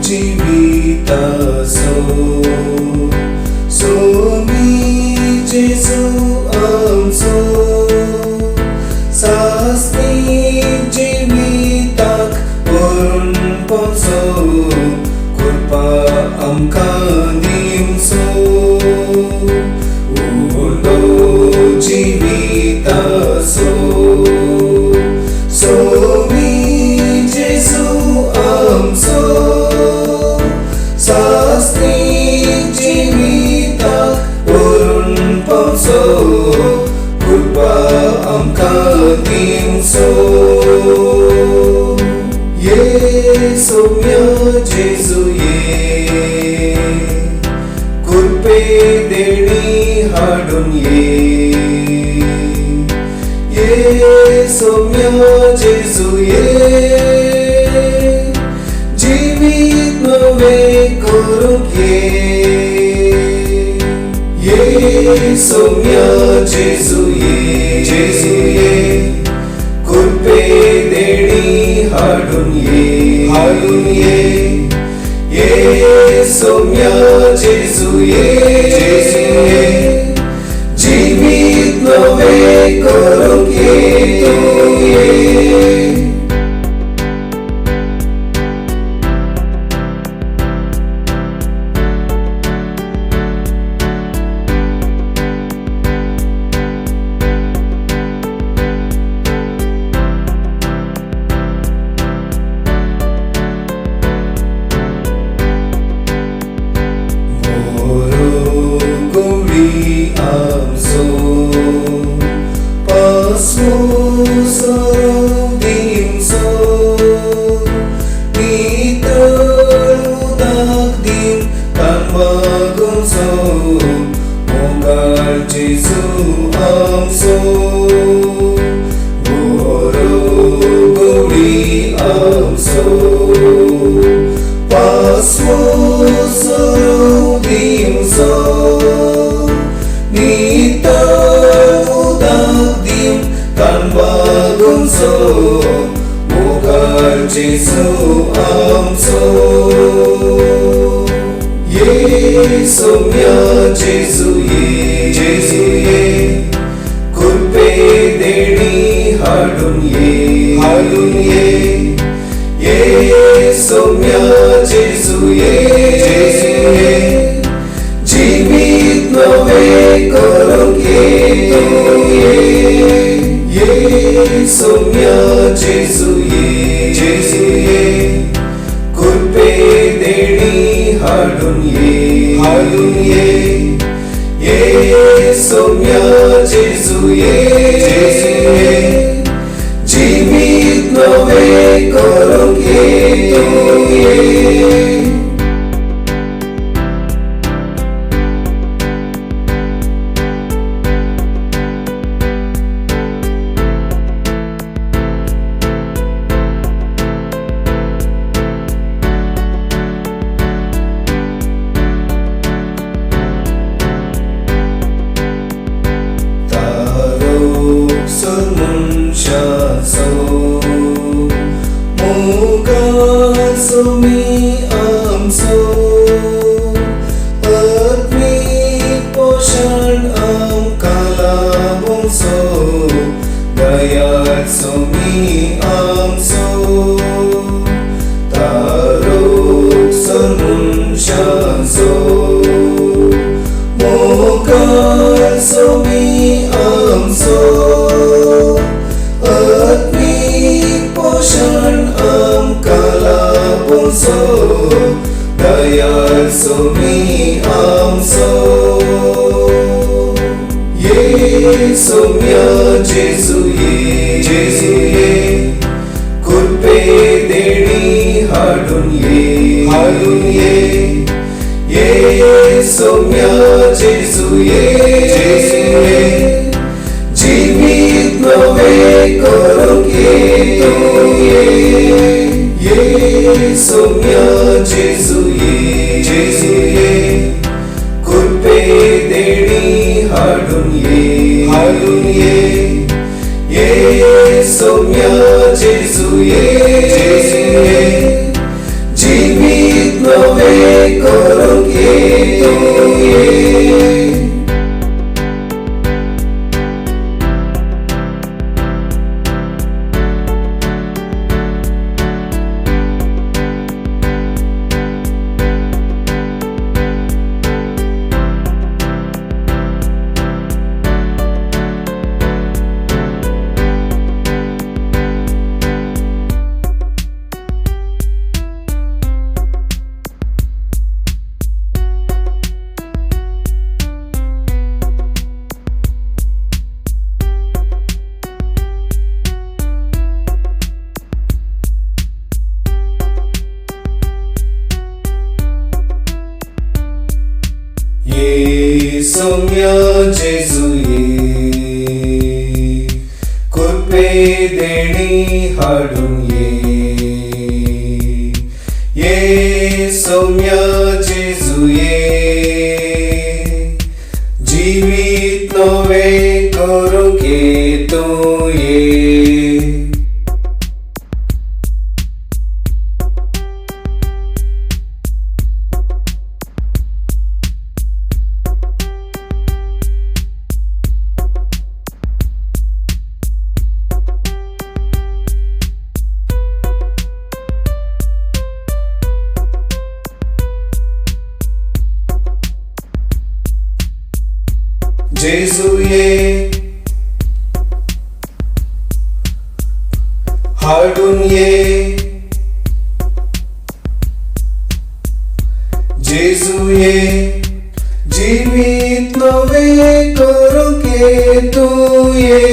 जीविता सो मी जेजू आमचो सासनीक जिविताक परपोचो कृपा आमकां दिवचो उरलो जीविता सो मी जेजू आमचो सासनीक जिविताक परपोचो कृपा आमकां दिवचो ये सौम्य जेजू कृपे देणी हाडून ये सौम्य जेजू जीवित नवे करूंक ये सौम्य जेजू कृपे देणी हाडून ये सौम्य जेजू जीवित नवे करूंक Jesu amso Goro gori amso Pasmo sarubimso Nita udagdim kan bagumso Mugar Jesu amso Ye sumya Jesu कृपे देणी हाडून ये सौम्य जेजू जीवित नवे करूंक ये सौम्य जेजू कृपे देणी हाडून ये सौम्य जेजू जीवित नवे करूंक Sumi amso Atmik poshan amkala bungso Dayat sumi amso Taruk sarmun shanso Mokal sumi amso Atmik poshan amkala so dayal sumi amso ye sumya jesu कृपे देणी हाडून ये सौम्य जेजू जीवित नवे करूंक ये सौम्य जेजू कृपे देणी हाडून ये सौम्य जेजू जीवित तू ये. ये सौम्य जेजू ये, कृपे देणी हाडून ये सौम्य जेजू ये, जीवित नवे करूंक तू ये. जेजू ये, हाडून ये, जेजू ये, जीवित नवे करूंक तू ये.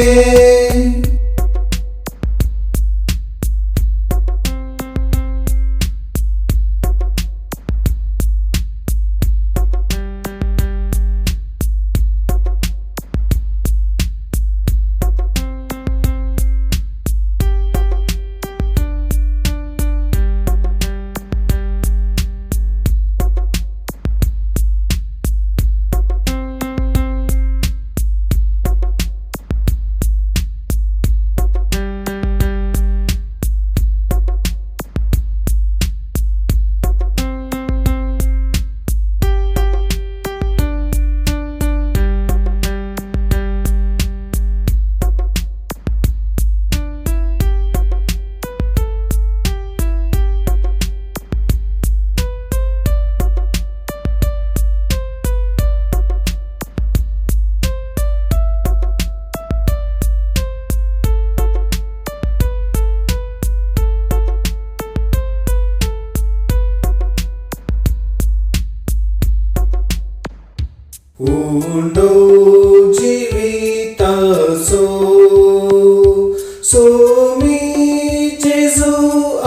उंडो जीविताचो सोमी जेजू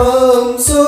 आमचो